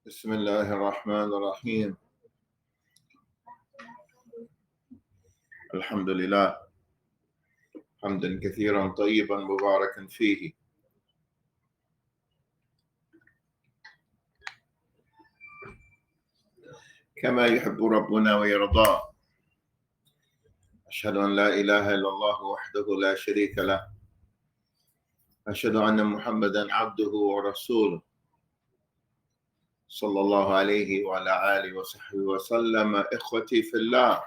بسم الله الرحمن الرحيم. الحمد لله حمدا كثيرا طيبا مباركا فيه، كما يحب ربنا ويرضى. أشهد أن لا إله إلا الله وحده لا شريك له، أشهد أن محمدا عبده ورسوله صلى الله عليه وعلى آله وصحبه وسلم. إخوتي في الله،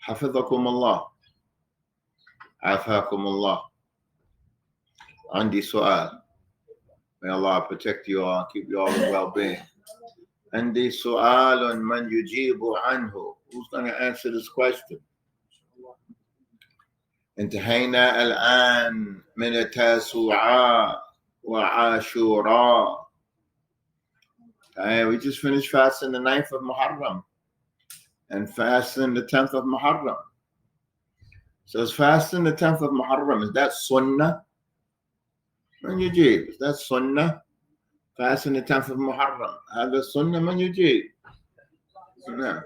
حفظكم الله، عافاكم الله. عندي سؤال. May Allah protect you all, keep you all in well-being. عندي سؤال من يجيب عنه. Who's going to answer this question? انتهينا الآن من التاسوعاء وعاشوراء. We just finished fasting the 9th of Muharram and fasting the 10th of Muharram. So is fasting the 10th of Muharram, is that sunnah? من يجيب. Is that sunnah? Fasting the 10th of Muharram. هذا sunnah من يجيب. نعم.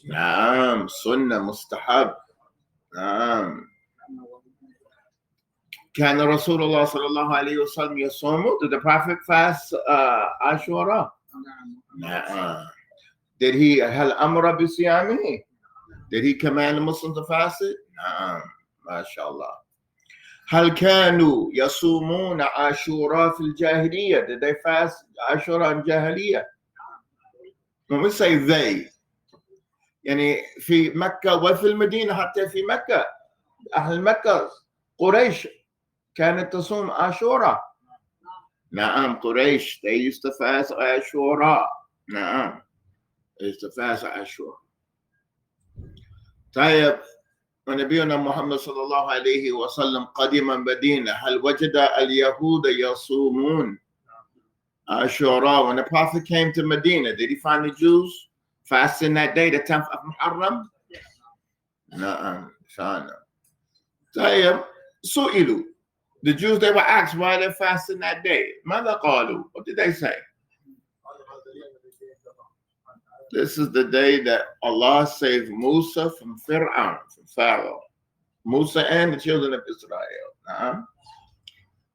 نعم sunnah مستحب. نعم. كان رسول الله صلى الله عليه وسلم يصوم. Did the Prophet fast Ashura? نعم. Did he هل أمر بصيامه? Did he command the Muslims to fast it? نعم. ما شاء الله. هل كانوا يصومون عاشوراء في الجاهلية? Did they fast عاشوراء in جاهلية? When we say they, يعني في مكة وفي المدينة، حتى في مكة أهل مكة قريش كانت تصوم عاشوراء. نعم قريش they used to fast عاشوراء. نعم they used to fast عاشوراء. طيب ونبينا محمد صلى الله عليه وسلم قدم المدينة، هل وجد اليهود يصومون عاشوراء? When the Prophet came to Medina, did he find the Jews fasting that day, the 10th of Muharram? نعم فعلا. طيب سئلوا, the Jews, they were asked why they're fasting that day. ماذا قالوا? What did they say? This is the day that Allah saved Musa from Fir'aun, from Pharaoh. Musa and the children of Israel.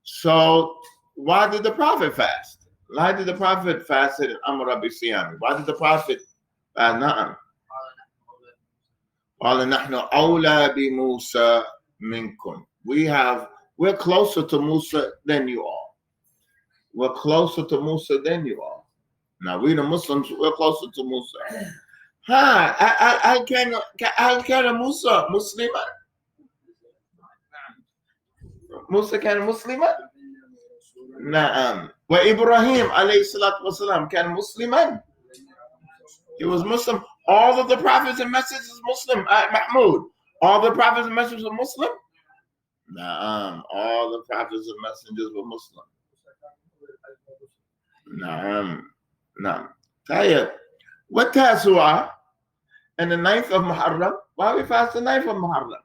So why did the Prophet fast? Why did the Prophet fast at Amr bi Siyami? Why did the Prophet fast? Na'am. قال نحن أولى بموسى منكم. We're closer to Musa than you are. We're closer to Musa than you are. Now we the Muslims, we're closer to Musa. هل كان موسى مسلما؟ موسى كان مسلما؟ نعم. وإبراهيم عليه الصلاة والسلام كان مسلما. He was Muslim. All of the prophets and messengers are Muslim. Mahmoud, all the prophets and messengers are Muslim? نعم. All the prophets and messengers were Muslim. نعم. نعم. طيب والتاسوعة and the 9th of Muharram, why we fast the 9th of Muharram?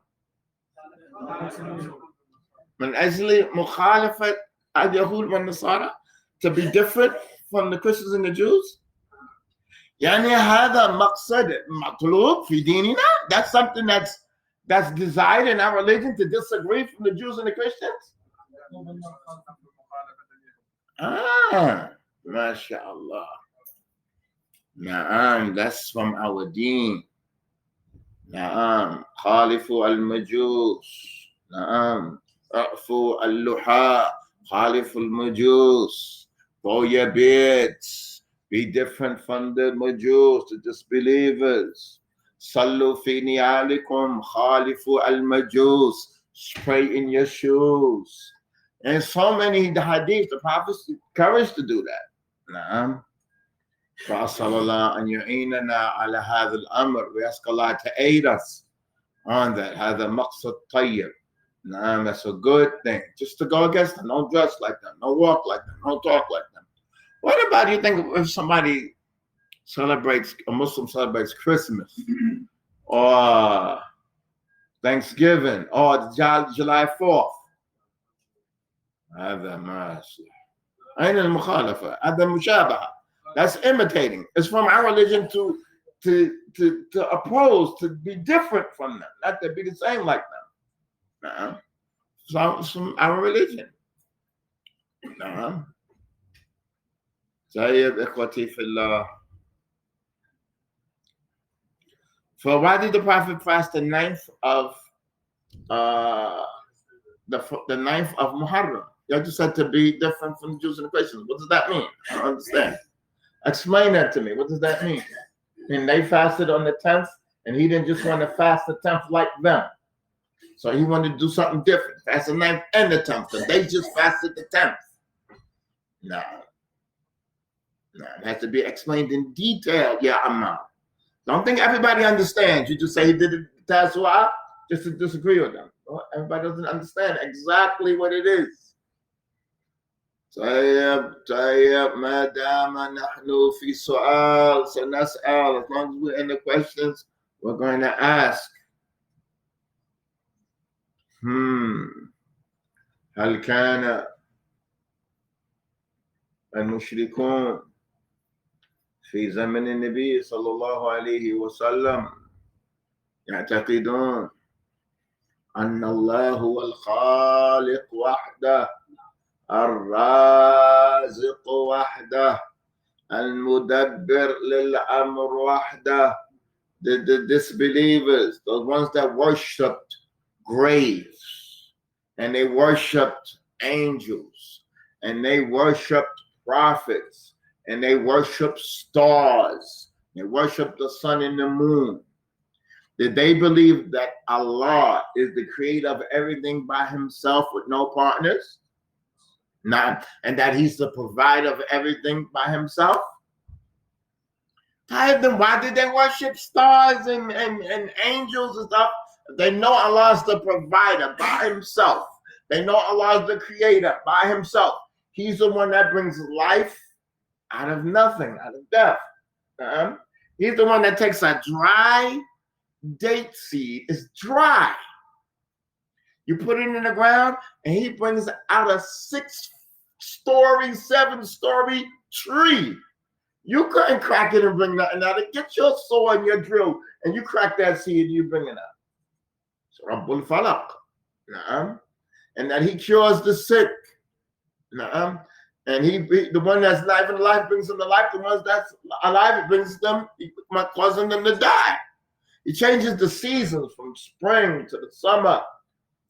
من أجل مخالفة اليهود والنصارى, to be different from the Christians and the Jews. يعني هذا مقصد مطلوب في ديننا. That's something that's desired in our religion, to disagree from the Jews and the Christians. MashaAllah. Na'am, that's from our deen. Na'am, khalifu al-majus. Na'am, a'fu al-luha. Khalifu al-majus. Go your beds. Be different from the majus, the disbelievers. Sallu fi niyalikum. Khalifu al-majus. Pray in your shoes. And so many hadith, the prophets encouraged to do that. Na'am. فأسأل الله أن يعيننا على هذا الأمر. We ask Allah to aid us on that. هذا مقصد طيب. نعم, that's a good thing. Just to go against them. Don't dress like them. Don't walk like them. Don't talk like them. What about, you think, if somebody celebrates, a Muslim celebrates Christmas or Thanksgiving or July 4th? هذا ما أين المخالفة؟ هذا مشابهة. That's imitating. It's from our religion to oppose, to be different from them, not to be the same like them. So it's from our religion. طيب إخوتي في الله. So why did the Prophet fast the 9th of the 9th of Muharram? You just said to be different from the Jews and the Christians. What does that mean? I don't understand. Explain that to me. What does that mean? And they fasted on the 10th, and he didn't just want to fast the 10th like them. So he wanted to do something different. Fast the 9th and the 10th. Because they just fasted the 10th. No. It has to be explained in detail. Yeah, Ammar. Don't think everybody understands. You just say he did it Tasu'ah just to disagree with them. Everybody doesn't understand exactly what it is. طيب ما دام نحن في سؤال سنسأل. As long as we're in the questions, we're going to ask. هل كان المشركون في زمن النبي صلى الله عليه وسلم يعتقدون أن الله هو الخالق وحده الرازق وحده المدبر للأمر وحده? The disbelievers, the ones that worshipped graves, and they worshipped angels, and they worshipped prophets, and they worshipped stars, they worshipped the sun and the moon. Did they believe that Allah is the creator of everything by himself with no partners? Not, and that he's the provider of everything by himself? Then why did they worship stars and angels and stuff? They know Allah is the provider by himself. They know Allah is the creator by himself. He's the one that brings life out of nothing, out of death. He's the one that takes a dry date seed. It's dry. You put it in the ground, and he brings out a 6-story, 7-story tree. You couldn't crack it and bring nothing out. Get your saw and your drill, and you crack that seed, and you bring it out. So Rabbul Falaq. And that he cures the sick. And he the one that's alive in life brings them to life. The ones that's alive, it brings them, causing them to die. He changes the seasons from spring to the summer,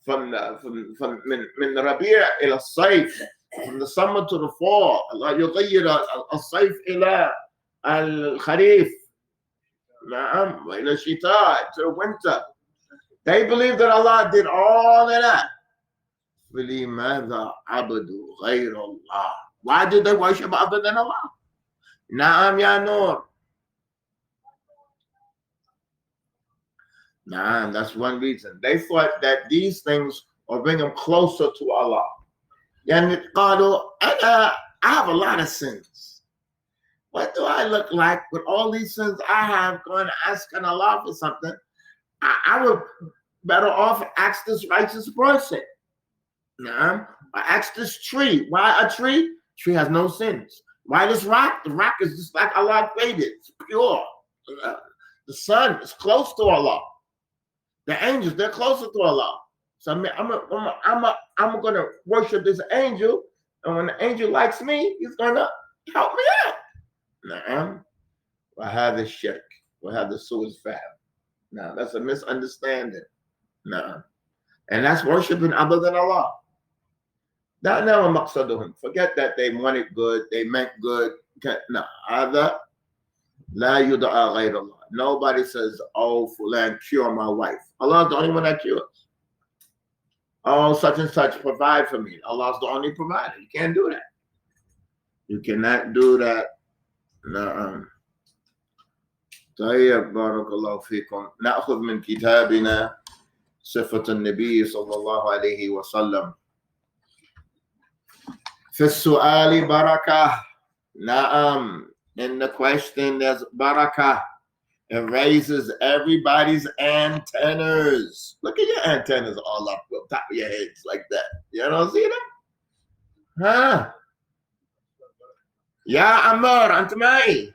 from من ربيع إلى الصيف, from the summer to the fall. Allah يغير الصيف إلى الخريف, وإلى الشتاء, to winter. They believe that Allah did all of that. فلماذا عبدوا غير الله? Why did they worship other than Allah? Naam ya Nur. Naam, that's one reason. They thought that these things will bring them closer to Allah. Yani قالوا, I have a lot of sins. What do I look like with all these sins I have, going to ask Allah for something? I would better off ask this righteous person. I ask this tree. Why a tree? Tree has no sins. Why this rock? The rock is just like Allah created. It's pure. The sun is close to Allah. The angels, they're closer to Allah. So I'm going to worship this angel, and when the angel likes me, he's going to help me out. وهذا الشرك وهذا سوء الفهم. No, that's a misunderstanding. No. And that's worshiping other than Allah. No, مقصدهم. Forget that they wanted good, they meant good. No, هذا لا يدعى غير الله. Nobody says, oh, fulan, cure my wife. Allah's the only one that cures. Oh, such and such, provide for me. Allah's the only provider. You can't do that. You cannot do that. No. طيب بارك الله فيكم. نأخذ من كتابنا صفة النبي صلى الله عليه وسلم. في السؤال بركة. نعم. In the question, there's barakah. It raises everybody's antennas. Look at your antennas all up top of your heads like that. You don't see them? Huh? Ya Amar, Antamai.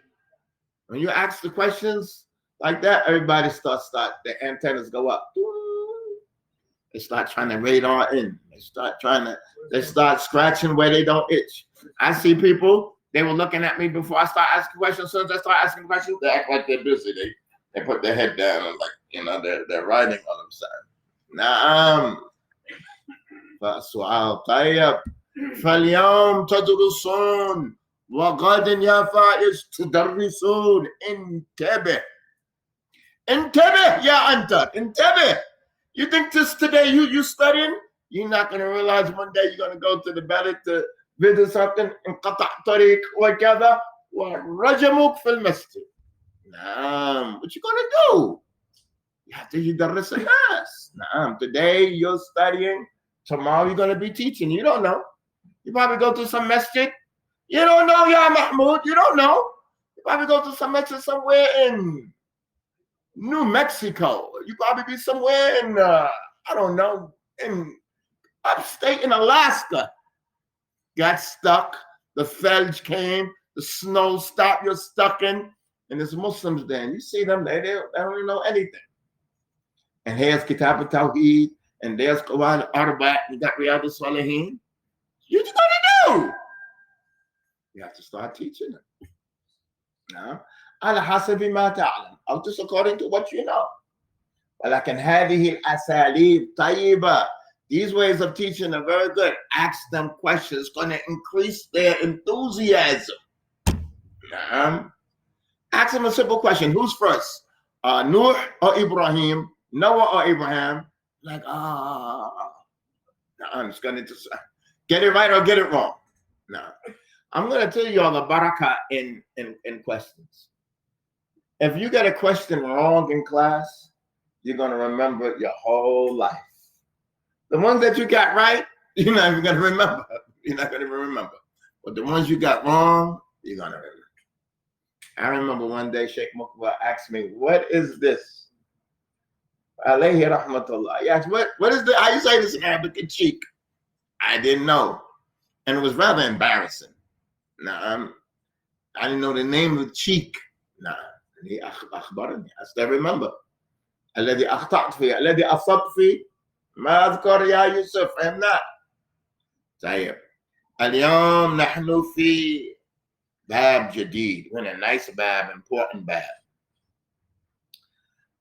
When you ask the questions like that, everybody the antennas go up. They start trying to radar in. They start scratching where they don't itch. I see people, they were looking at me before I start asking questions. As soon as I start asking questions, they act like they're busy. They put their head down and they're writing on themselves. نعم. فالسؤال طيب. فاليوم تدرسون وغدا يا فائز تدرسون. انتبه يا أنت انتبه. You think today you studying? You're not going to realize one day you're going to go to the belly to visit something انقطع طريق وكذا ورجموك في المسجد. نعم. What you going to do? You have to يدرس الناس. نعم. Today you're studying. Tomorrow you're going to be teaching. You don't know. You probably go to some masjid. You don't know, Ya Mahmoud. You don't know. You probably go to some masjid somewhere in New Mexico. You probably be somewhere in, I don't know, in upstate in Alaska. Got stuck. The feds came. The snow stopped. You're stuck in. And there's Muslims there. And you see them, they don't even know anything. And here's Kitab al-Tawheed. And there's Quran Arba. You got Riyadh al-Salihin. What you gonna do? You have to start teaching them. No? على حسب ما تعلم أو just according to what you know. ولكن هذه الأساليب طيبة. These ways of teaching are very good. Ask them questions, going to increase their enthusiasm. Ask them a simple question. Who's first? Nuh or Ibrahim? Noah or Abraham? Like, I'm just going to get it right or get it wrong. No. I'm going to tell you all the barakah in questions. If you get a question wrong in class, you're going to remember it your whole life. The ones that you got right, you're not even going to remember. You're not going to remember. But the ones you got wrong, you're going to remember. I remember one day Sheikh Mukwa asked me, what is this? Alayhi rahmatullah. He asked, what is this? How you say this in Arabic? A cheek. I didn't know. And it was rather embarrassing. I didn't know the name of the cheek. he أخبرني. I still remember. الذي أخطأت فيه الذي أصبت فيه ما أذكر يا يوسف. I'm not. طيب. اليوم نحن في باب جديد. We're in a nice bab, important bab.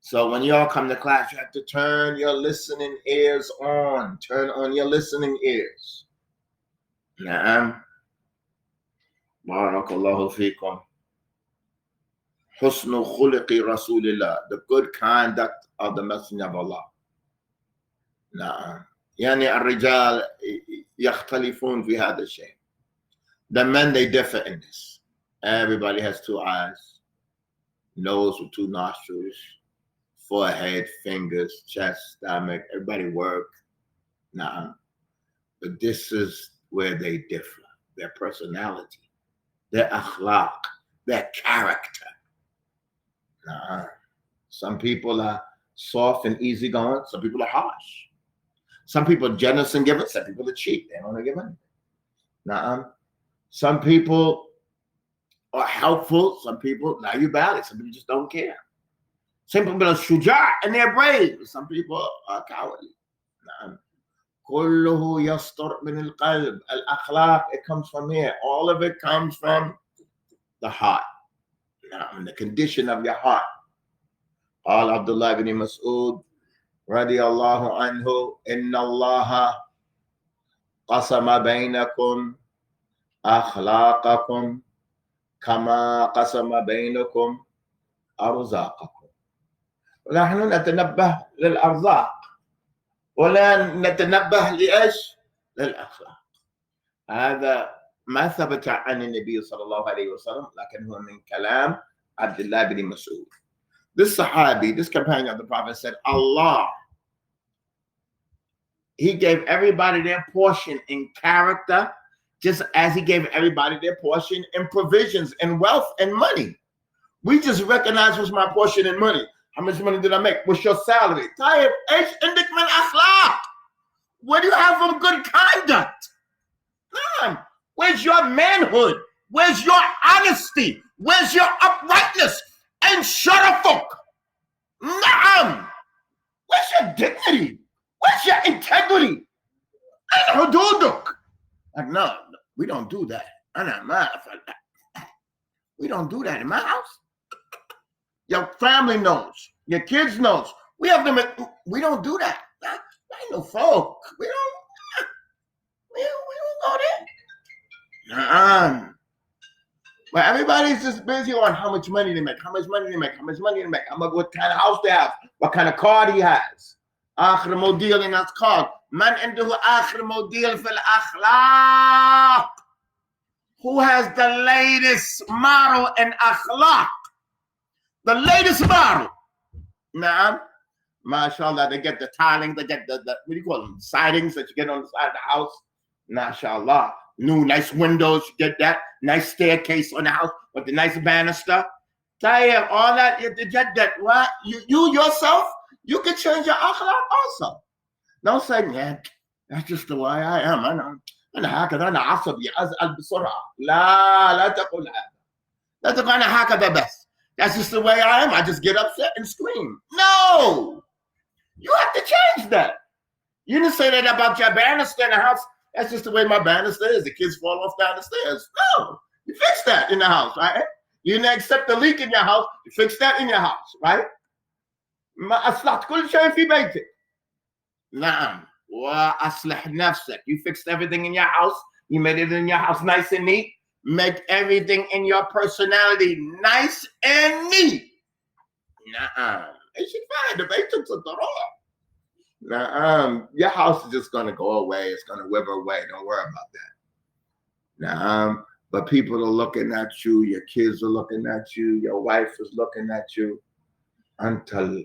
So when you all come to class, you have to turn your listening ears on. Turn on your listening ears. نعم. بارك الله فيكم. حسن خلق رسول الله. The good conduct of the Messenger of Allah. نعم. يعني الرجال يختلفون في هذا الشيء. The men, they differ in this. Everybody has two eyes, nose with two nostrils, forehead, fingers, chest, stomach. Everybody work. Nah. But this is where they differ. Their personality, their akhlaq, their character. Nah. Some people are soft and easygoing. Some people are harsh. Some people are generous and giving. Some people are cheap. They don't want to give anything. Nah. Some people are helpful. Some people, now you balance. Some people just don't care. Some people are shuja' and they're brave. Some people are cowardly. كله يصدر من القلب. الأخلاق, it comes from here. All of it comes from the heart. The condition of your heart. قال عبد الله بن مسعود رضي الله عنه إن الله قسم بينكم أخلاقكم كما قسم بينكم أرزاقكم. نحن نتنبه للأرزاق ولا نتنبه لإيش؟ للأخلاق. هذا ما ثبت عن النبي صلى الله عليه وسلم لكن هو من كلام عبد الله بن مسعود. This Sahabi, this companion of the Prophet said, Allah, He gave everybody their portion in character, just as He gave everybody their portion in provisions and wealth and money. We just recognize what's my portion in money. How much money did I make? What's your salary? Tayyib, ايش عندك من أخلاق? What do you have from good conduct? Where's your manhood? Where's your honesty? Where's your uprightness? And sharafuk? Naam. Where's your dignity? Where's your integrity? And hududuk? Like, no, we don't do that. We don't do that in my house. Your family knows. Your kids knows. We have them. We don't do that. I ain't no folk. We don't go there. But everybody's just busy on how much money they make, what kind of house they have, what kind of car he has. آخر موديل in his car. من عنده آخر موديل في الأخلاق. Who has the latest model in Akhlaq? The latest model. Nah, mashallah, they get the tiling, they get the what do you call them? Sidings that you get on the side of the house. Mashallah. New nice windows, you get that. Nice staircase on the house with the nice banister. Tayyib, all that, you get that. What? You yourself, you can change your akhlaq also. Don't say, man, that's just the way I am. أنا هكذا أنا عصبي أزعل بسرعة. لا تقول هذا. لا تقول أنا هكذا بس. That's just the way I am. I just get upset and scream. No! You have to change that. You didn't say that about your banister in the house. That's just the way my banister is. The kids fall off down the stairs. No! You fix that in the house, right? You didn't accept the leak in your house. You fix that in your house, right? ما أصلحت كل شيء في بيتك. نعم. وأصلح نفسك. You fixed everything in your house. You made it in your house nice and neat. Make everything in your personality nice and neat. Nah, you should find the basics of the law. Nah, your house is just gonna go away. It's gonna wither away. Don't worry about that. Nah, but people are looking at you. Your kids are looking at you. Your wife is looking at you. Until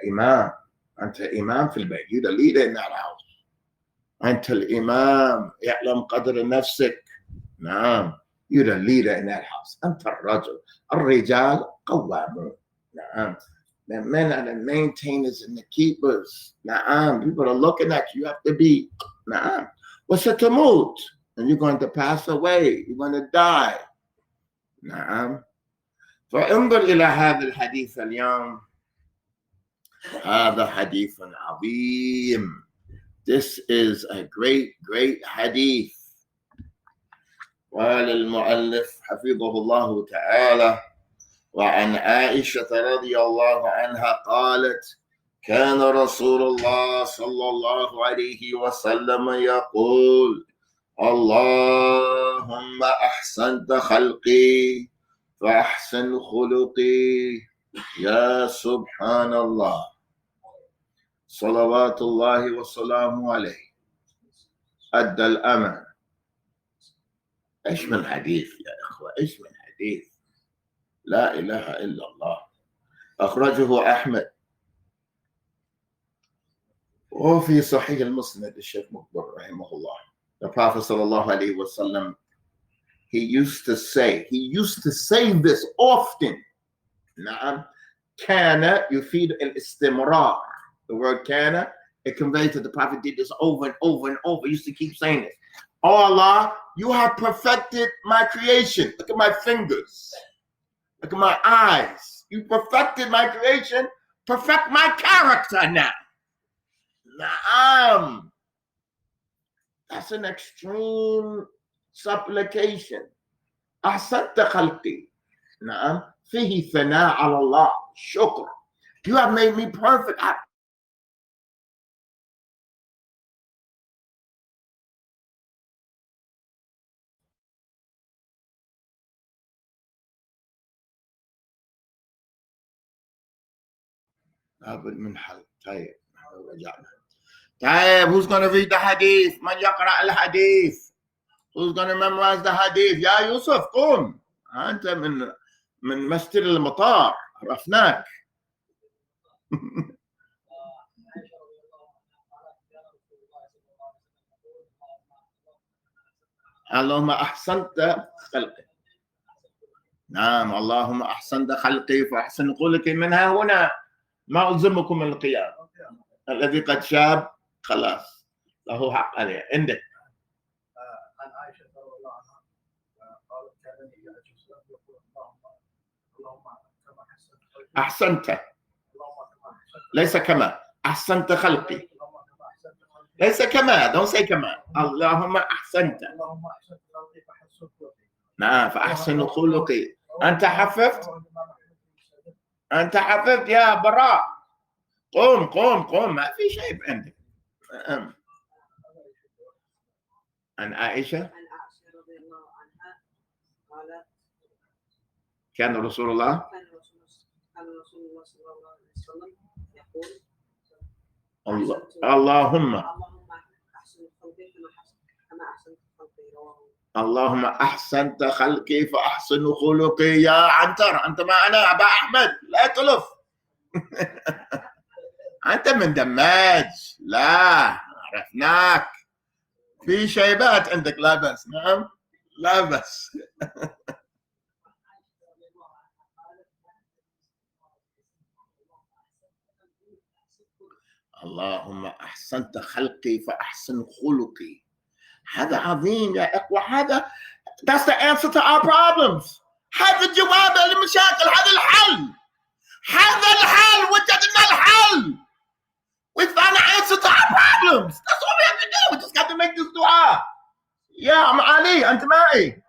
imam fil bayt. You're the leader in that house. Until imam يعلم قدر نفسك. نعم. You're the leader in that house. أنت الرجل. الرجال قوامون. نعم. The men are the maintainers and the keepers. نعم. People are looking at you. You have to be. نعم. وستموت. And you're going to pass away. You're going to die. نعم. فانظر إلى هذا الحديث اليوم. هذا حديث عظيم. This is a great hadith. قال المؤلف حفظه الله تعالى وعن عائشة رضي الله عنها قالت كان رسول الله صلى الله عليه وسلم يقول اللهم أحسنت خلقي فأحسن خلقي يا سبحان الله صلوات الله وسلامه عليه أدى الأمانة. إيش من حديث يا إخوة، إيش من حديث، لا إله إلا الله. أخرجه أحمد وفي صحيح المسند الشيخ مقبل رحمه الله. The Prophet sallallahu alaihi wasallam, he used to say this often. نعم. كان يفيد الاستمرار. The word kana, it conveys that the Prophet did this over and over and over. He used to keep saying this. Oh Allah, you have perfected my creation. Look at my fingers. Look at my eyes. You perfected my creation. Perfect my character now. Naam. That's an extreme supplication. أحسنت خلقي. نعم. فيه ثناء على الله. شكر. You have made me perfect. من حل. طيب رجعنا. طيب, who's going to read the hadith? من يقرأ الحديث? Who's going to memorize the hadith? يا يوسف قم. أنت من مسجد المطار. عرفناك. اللهم أحسنت خلقي. نعم. اللهم أحسنت خلقي فأحسن خلقي. منها هنا ما ألزمكم من القيام. الذي قد شاب خلاص له حق عليه. عندك. عن عائشة رضي الله عنها قالت أحسنت، ليس كما أحسنت خلقي، ليس كما، don't say كما. اللهم أحسنت. نعم، فأحسن خلقي. أنت حفظت؟ أنت حفظت يا براء. قوم قوم قوم، ما في شيء عندك. عن عائشة رضي الله عنها قالت كان رسول الله صلى الله عليه وسلم يقول اللهم أحسن خلقي كما أحسنت خلقي. اللهم أحسنت خلقي فأحسن خلقي. يا عنتر، أنت معنا أبا أحمد، لا تلف. أنت من دماج، لا عرفناك. في شيبات عندك، لا بس. نعم لا بس. اللهم أحسنت خلقي فأحسن خلقي. هذا عظيم يا إخوة. هذا that's the answer to our problems. هذا الجواب للمشاكل، هذا الحل. هذا الحل، وجدنا الحل. We found the answer to our problems. That's all we have to do. We just got to make this dua. يا عم علي، أنت معي؟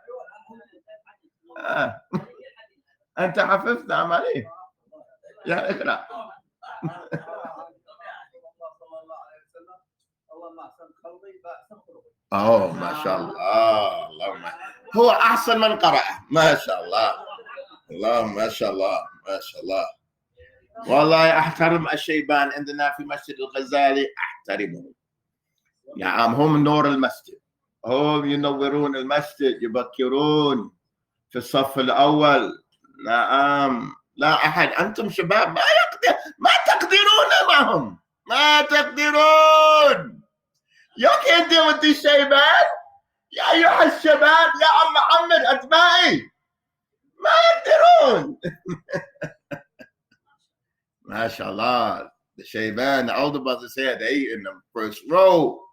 أنت حفظت عم علي؟ يا اقرأ. أوه ما شاء الله. اللهم هو أحسن من قرأ. ما شاء الله. اللهم ما شاء الله ما شاء الله. والله أحترم الشيبان عندنا في مسجد الغزالي، أحترمهم. يا عم هم نور المسجد، هم ينورون المسجد، يبكرون في الصف الأول. نعم، لا أحد. أنتم شباب ما تقدرون معهم، ما تقدرون. You can't deal with these شيبان. يا أيها الشباب، يا عم محمد أتباعي، ما يقدرون. ما شاء الله. The شيبان, the older brothers here, they in the first row.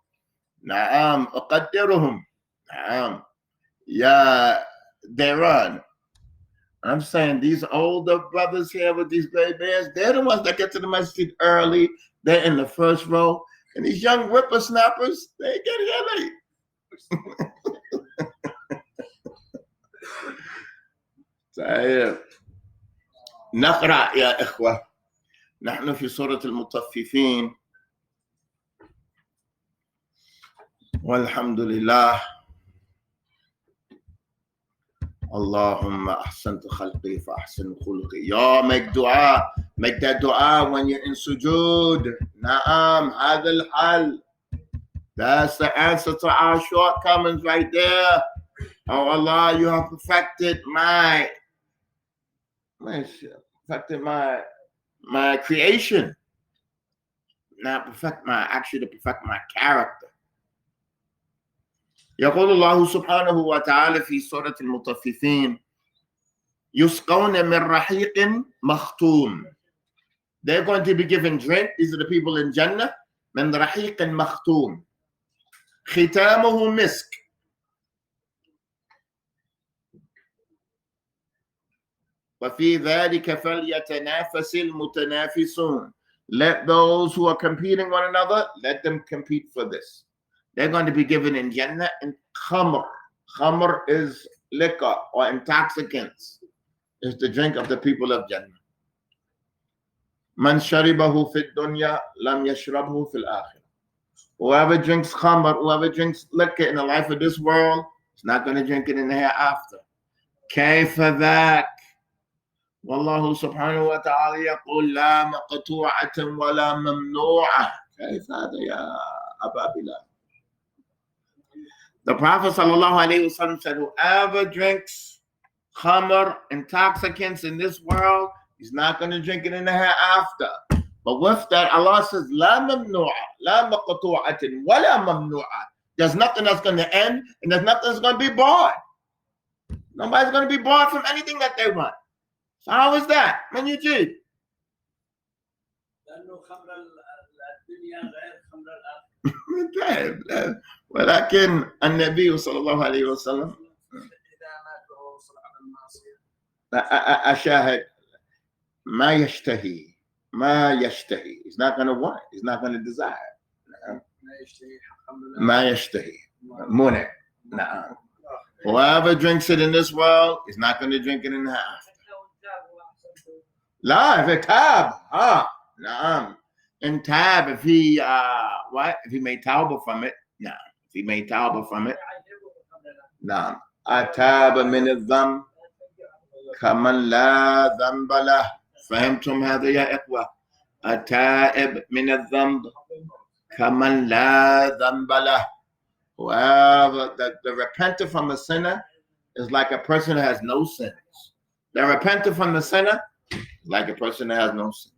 نعم أقدرهم. نعم يا Deran. I'm saying these older brothers here with these gray beards, they're the ones that get to the masjid early. They're in the first row. And these young whippersnappers, they get here late. طيب نقرأ يا إخوة. نحن في سورة المطففين، والحمد لله. اللهم أحسنت خلقي فأحسن خلقي. يا make dua, make that dua when you're in sujood. نعم هذا الحل. That's the answer to our shortcomings right there. Oh Allah, you have perfected my creation. Not perfect to perfect my character. يقول الله سبحانه وتعالى في سورة المطففين: يسقون من رحيق مختوم. They're going to be given drink. These are the people in Jannah. من رحيق مختوم ختامه مسك. وفي ذلك فليتنافس المتنافسون. Let those who are competing one another, let them compete for this. They're going to be given in Jannah in khamr. Khamr is liquor or intoxicants. It's the drink of the people of Jannah. Man sharibahu fi dunya lam yashrabhu fil akhirah. Whoever drinks khamr, whoever drinks liquor in the life of this world, is not going to drink it in the hereafter. كيف ذاك؟ والله سبحانه وتعالى يقول لا مقطوعة ولا ممنوعة. كيف هذا يا أبا بلال؟ The Prophet ﷺ said, whoever drinks khamr, intoxicants in this world, he's not going to drink it in the hereafter. But with that, Allah says, لا ممنوعة, لا مقطوعة ولا ممنوعة. There's nothing that's going to end, and there's nothing that's going to be barred. Nobody's going to be barred from anything that they want. So how is that? من يجيب؟ لأنه خمر الدنيا غير خمر الآخرة. ولكن النبي صلى الله عليه وسلم إذا مات وهو أشاهد ما يشتهي He's not going to want it. He's not going to desire it. ما يشتهي منع. نعم. Whoever drinks it in this world is not going to drink it in the hereafter. لا if تاب نعم in tab if he if he made tawbah from it. نعم if he made tawbah from it. نعم أتاب من الذنب كمن لا ذنب له. فهمتم هذا يا إخوة؟ التائب من الذنب كمن لا ذنب له. Whoever the repentant from a sinner is like a person that has no sins. The repentant from the sinner is like a person that has no sins.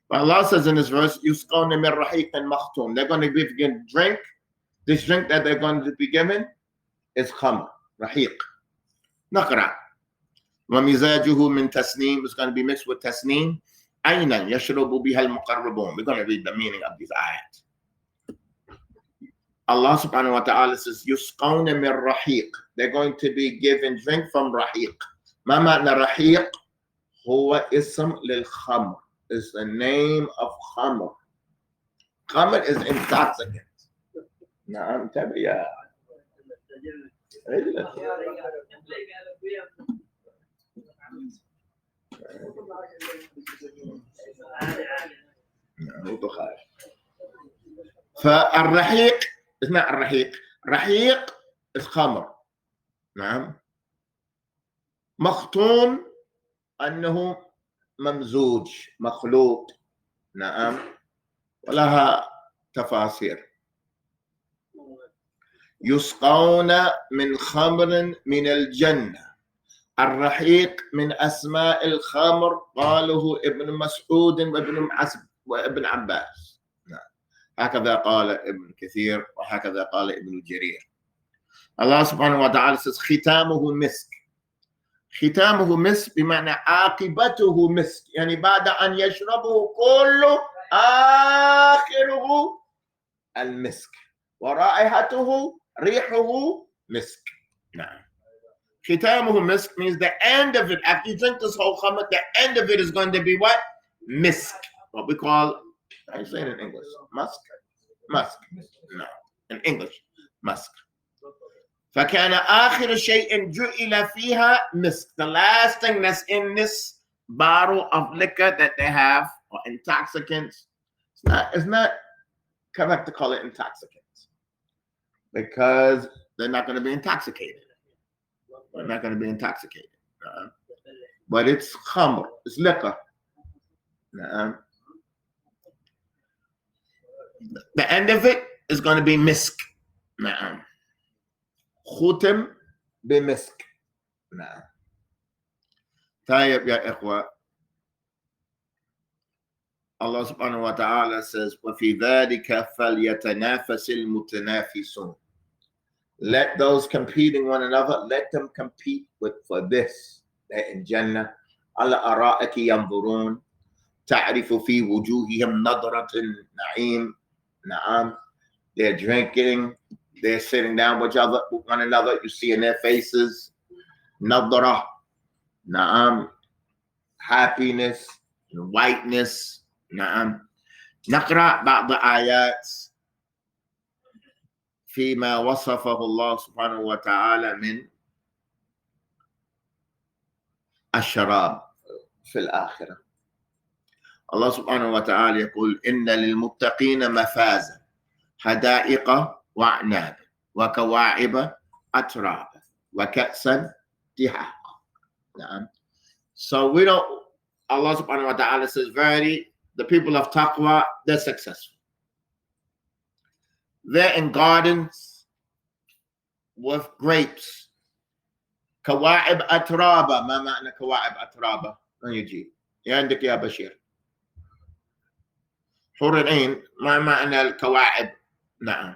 But Allah says in this verse, يُسْقَوْنَ مِنْ رَحِيقٍ مَخْتُومٍ. They're going to be given drink. This drink that they're going to be given is khamr, rahiq. نقرأ. وَمِزَاجُهُ مِنْ تَسْنِيمٍ. It's going to be mixed with tasneem. أَيْنًا يَشْرَبُ بِهَا الْمُقَرَّبُونَ. We're going to read the meaning of these ayat. Allah subhanahu wa ta'ala says, يُسْقَوْنَ مِنْ رَحِيقٍ. They're going to be given drink from rahiq. ما معنى رحيق؟ هو اسم للخمر. It's the name of khamr. Khamr is intoxicant. نعم تبع يا فالرحيق اسمع الرحيق. رحيق الخمر. نعم. مختوم أنه ممزوج مخلوط. نعم. ولها تفاسير. يسقون من خمر من الجنة. الرحيق من أسماء الخمر قاله ابن مسعود وابن عباس. هكذا قال ابن كثير وهكذا قال ابن جرير. الله سبحانه وتعالى says ختامه مسك. ختامه مسك بمعنى عاقبته مسك. يعني بعد أن يشربه كله آخره المسك ورائحته ريحه مسك. نعم. ختامه مسك means the end of it. After you drink this whole khamr, the end of it is going to be what? Misk. What we call, I say it in English, musk. Musk. No, in English, musk. فكان آخر شيء جعل فيها مسك. The last thing that's in this bottle of liquor that they have, or intoxicants, it's not correct to call it intoxicants because they're not going to be intoxicated. They're not going to be intoxicated. But it's khamr, it's liquor. The end of it is going to be misk. ختم بمسك. طيب يا إخوة. Allah subhanahu wa ta'ala says, وَفِي ذَلِكَ فَلْيَتَنَافَسِ الْمُتَنَافِسُونَ. Let those competing one another, let them compete for this. They're in Jannah. على أرائك ينظرون تعرف في وجوههم نظرة النعيم. نعم. They're drinking. They're sitting down with one another. You see in their faces nadra, na'am, happiness, whiteness. نعم. نقرأ بعض آيات فيما وصفه الله سبحانه وتعالى من الشراب في الآخرة. الله سبحانه وتعالى يقول إن للمتقين مفازا حدائق وأعناب وكواعب أترابا وكأسا دحاقا. نعم. So we don't, Allah subhanahu wa ta'ala says, verily, the people of taqwa, they're successful. They're in gardens with grapes. كواعب أترابا. ما معنى كواعب أترابا؟ من يجيب؟ عندك يا بشير. حور العين ما معنى الكواعب؟ نعم.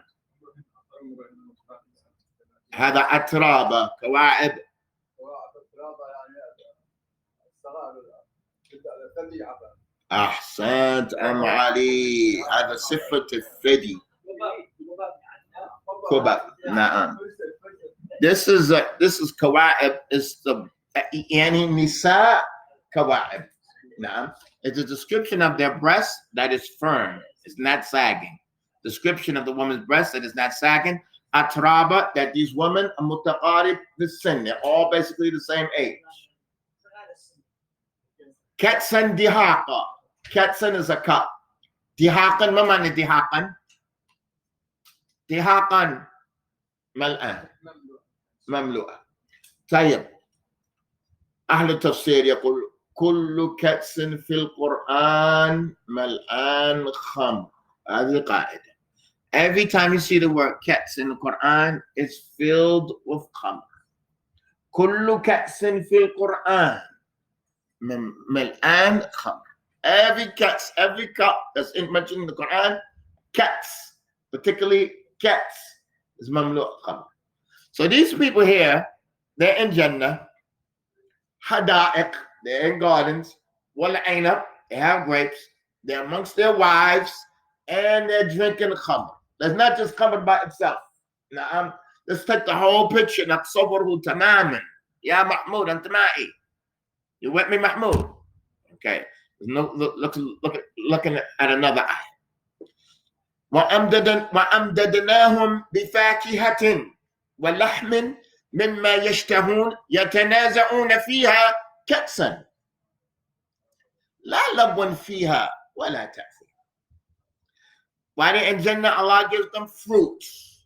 هذا أترابا. كواعب. أحسنت أم علي. هذا صفة الثدي. كبب. نعم. This is كواعب is the يعني نساء كواعب. نعم. It's a description of their breast that is firm. It's not sagging. Description of the woman's breast that is not sagging. Atraba, that these women are mutaqarib bisin. They're all basically the same age. Ketsan dihaqa. Ketsan is a cup. Dihaqan, ma mani dihaqan? Dihaqan mal'an. مملوءة. طيب. أهل التفسير يقول كل كأس في القرآن ملآن خمر. هذه قاعدة. Every time you see the word كأس in the Quran, it's filled with خمر. كل كأس في القرآن ملآن خمر. Every كأس, every cup that's mentioned in the Quran, كأس, particularly كأس, is مملوء خمر. So these people here, they're in Jannah, Hada'iq, they're in gardens, Wal'ainab, they have grapes, they're amongst their wives, and they're drinking khamr. That's not just khamr by itself. Now, let's take the whole picture. Naqsawaru tamaman. Ya Mahmoud, anta ma'i. You with me, Mahmoud? Okay. Looking at another ayah. وَأَمْدَدْنَاهُمْ بِفَاكِهَةٍ وَلَحْمٍ مِمَّا يَشْتَهُونَ يَتَنَازَعُونَ فِيهَا كَأْسًا لَا لَغْوٌ فِيهَا وَلَا تَأْثِيمٌ. While they're in Jannah, Allah gives them fruits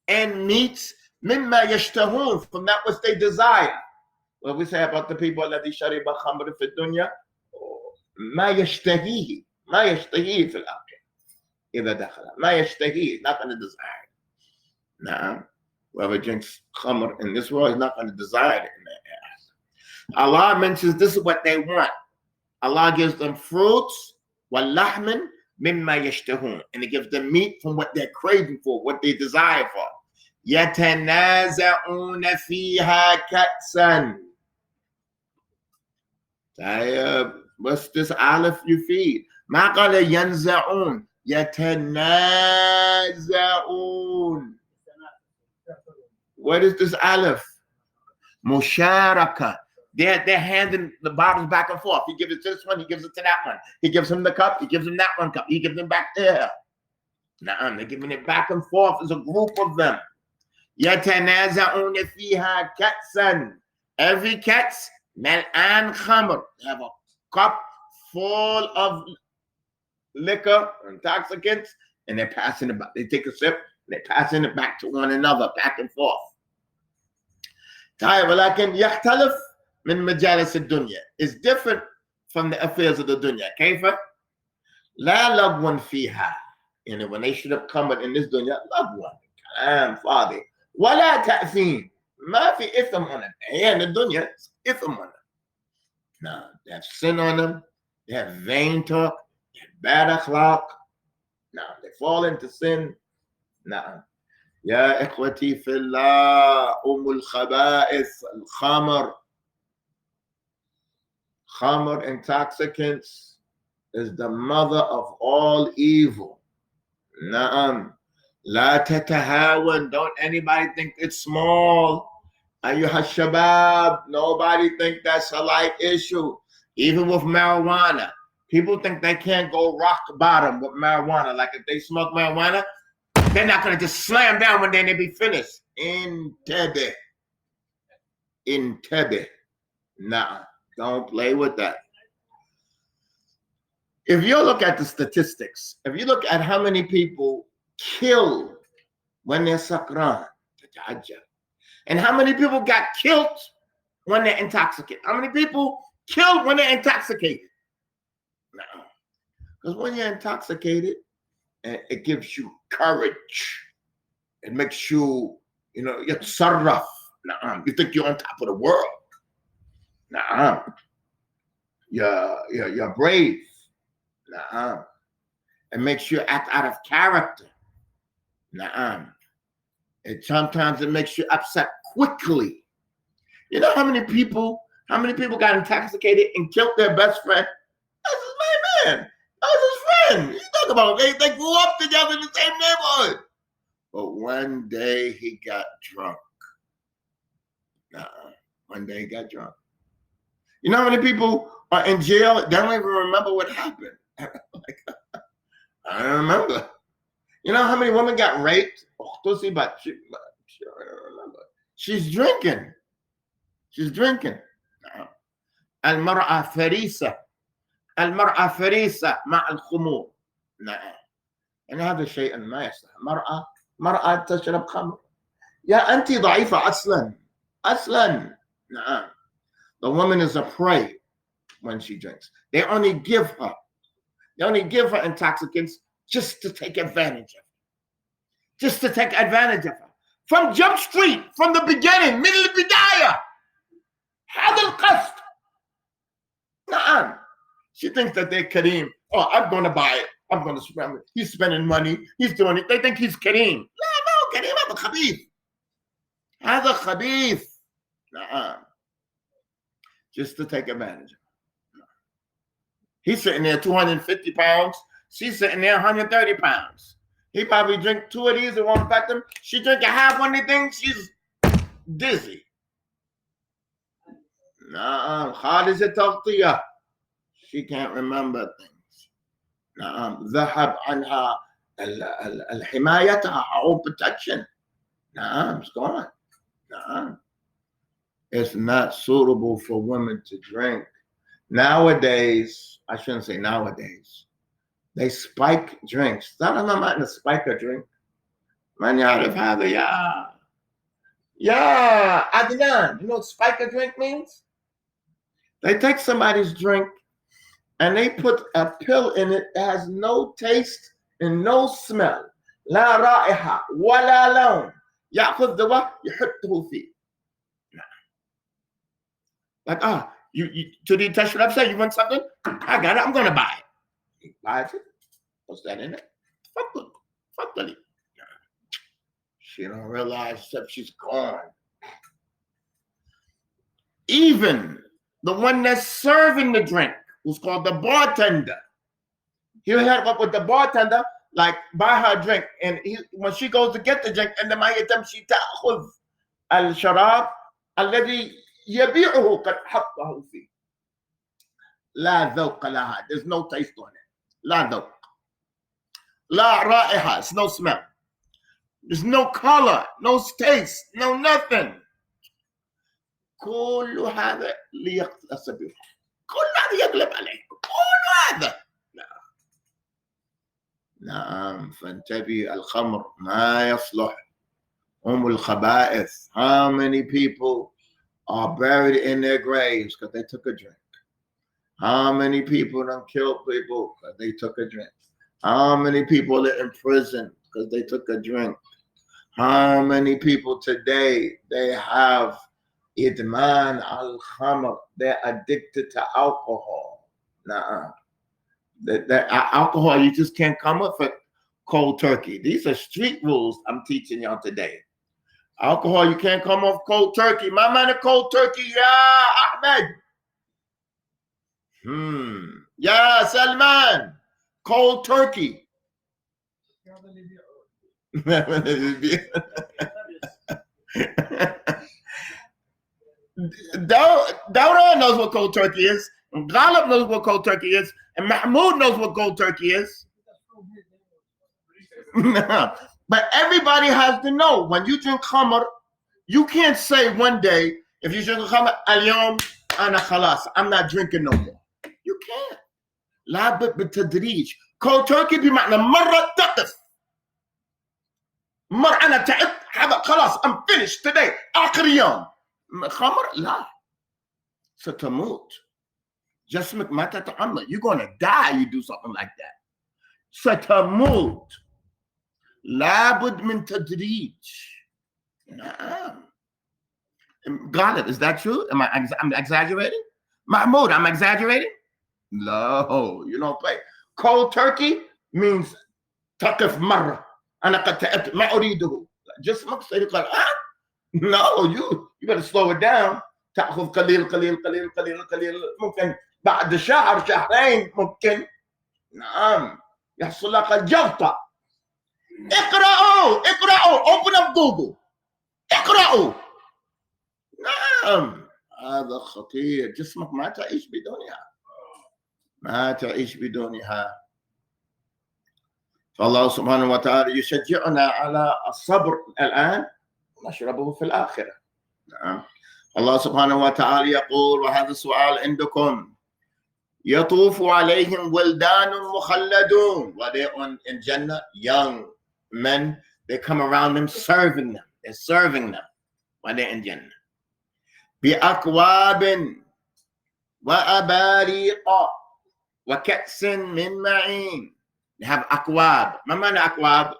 and meats مِمَّا يَشْتَهُونَ, from that which they desire. What we say about the people الَّذِي شَرِبَ خَمْرٍ فِي الدُّنْيا ما يشتهيه في الآخرة إذا دخل ما يشتهيه, not going to desire. Nah. Whoever drinks khamr in this world is not going to desire it in the hereafter. Allah mentions this is what they want. Allah gives them fruits, وَاللَّحْمٍ مِمَّا يَشْتَهُونَ, and He gives them meat from what they're craving for, what they desire for. يَتَنَازَعُونَ فِيهَا كَأْسًا. What's this aleph you feed? مَا قَالَ يَنْزَعُونَ يَتَنَازَعُونَ. What is this aleph? Musharaka. They're handing the bottles back and forth. He gives it to this one, he gives it to that one. He gives him the cup, he gives him that one cup. He gives them back there. Nah, they're giving it back and forth as a group of them. يَتَنَازَعُونَ فِيهَا كَأْسًا. Every kats, mal'an khamr. They have a cup full of liquor, intoxicants, and they're passing it back. They take a sip, they're passing it back to one another, back and forth. ولكن يختلف من مجالس الدنيا. It's different from the affairs of the dunya. كيف؟ لا لغو فيها. And when they should have come in this dunya, لغو, كلام فاضي. ولا تأثيم. ما في إثم on them. Here in the dunya, إثم on them. No, they have sin on them. They have vain talk. They have bad akhlaq. No, they fall into sin. No. يا إخوتي في الله الخبائث الخمر. Khamr, intoxicants, is the mother of all evil. Na'am. La tatahawan. Don't anybody think it's small. Ayyuha shabab. Nobody think that's a light issue. Even with marijuana. People think they can't go rock bottom with marijuana. Like if they smoke marijuana, they're not going to just slam down one day and they be finished. Intebe. Nah, don't play with that. If you look at the statistics, if you look at how many people kill when they're sakran, and how many people got killed when they're intoxicated, how many people killed when they're intoxicated? Nah, because when you're intoxicated, it gives you courage. It makes you, you're sarraf. Nah, you think you're on top of the world. Nah, you're brave. Nah, it makes you act out of character. Nah, sometimes it makes you upset quickly. You know how many people got intoxicated and killed their best friend? That's his man. That was his friend. You talk about it. They grew up together in the same neighborhood. But one day he got drunk. when they get drunk. You know how many people are in jail? They don't even remember what happened. Like, I don't remember. You know how many women got raped? But she don't remember. She's drinking. She's drinking. المرأة فريسة. المرأة فريسة مع الخمور. نعم. يعني هذا الشيء ما يصلح. مرأة تشرب خمر. يا أنت ضعيفة أصلا. نعم. The woman is a prey when she drinks. They only give her intoxicants just to take advantage of her. Just to take advantage of her. From Jump Street, from the beginning, من البداية. هذا القصد. نعم. She thinks that they're Kareem. Oh, I'm going to buy it. I'm going to spend it. He's spending money. He's doing it. They think he's Kareem. No, Kareem, هذا خبيث. هذا خبيث. نعم. Just to take advantage of her. He's sitting there 250 pounds. She's sitting there 130 pounds. He probably drink 2 of these. It won't affect him. She drink a half one of these things. She's dizzy. نعم. خالصة تغطية. She can't remember things. نعم. ذهب عنها الحمايتها or protection. نعم. It's gone. نعم. It's not suitable for women to drink. Nowadays, I shouldn't say nowadays, they spike drinks. تعرف ما معنى spike a drink؟ من يعرف هذا يا Adnan? You know what spike a drink means? They take somebody's drink and they put a pill in it that has no taste and no smell. لا رائحة ولا لون. يأخذ دواء يحطه فيه. Like, you to the test website, you want something? I got it, I'm gonna buy it. He buys it, puts that in it. Fuck the She don't realize except she's gone. Even the one that's serving the drink, who's called the bartender. He'll help up with the bartender, like buy her a drink. And when she goes to get the drink, and then she تأخذ الشراب الذي يبيعه قد حطه فيه. لا ذوق لها. There's no taste on it. لا ذوق. لا رائحة. It's no smell. There's no color, no taste, no nothing. كل هذا ليقتص به. كل هذا يغلب عليه. كل هذا. نعم. فانتبه. الخمر ما يصلح. الخبائث. How many people are buried in their graves because they took a drink? How many people don't kill people because they took a drink? How many people are in prison because they took a drink? How many people today, they have idman al-khamr, they're addicted to alcohol. Nah, that alcohol, you just can't come up with cold turkey. These are street rules I'm teaching y'all today. Alcohol, you can't come off cold turkey. My man, a cold turkey, yeah, Ahmed. Yeah, Salman. Cold turkey. Dawra knows what cold turkey is. Ghalib knows what cold turkey is. And Mahmoud knows what cold turkey is. But everybody has to know, when you drink khamr, you can't say one day, if you drink khamr, al-yawm ana khalas, I'm not drinking no more. You can't. لابد بالتدريج. Cold turkey بمعنى مرة تقف. مرة أنا تعبت هذا خلاص I'm finished today. آخر يوم. خمر لا. ستموت. جسمك ما تتحمل. You're going to die you do something like that. ستموت. لابد من تدريج. نعم. Ghalib, is that true? I'm exaggerating? Mahmoud, I'm exaggerating? No, you don't play. Cold turkey means تقف مرة. أنا قد تعبت ما أريده. جسمك سيقول No, you better slow it down. تأخذ قليل قليل قليل قليل قليل. ممكن بعد شهر شهرين ممكن. نعم. يحصل لك الجلطة. اقرأوا. Open up Google. اقرأوا. نعم. هذا خطير. جسمك ما تعيش بدونها، ما تعيش بدونها. فالله سبحانه وتعالى يشجعنا على الصبر الآن ونشربه في الآخرة. نعم. الله سبحانه وتعالى يقول، وهذا السؤال عندكم، يطوف عليهم ولدان مخلدون. While they're in Jannah, young men, they come around them serving them. They're serving them while they're in Jannah. بأكواب وأباريق وكأس من معين. They have أكواب. ما معنى أكواب؟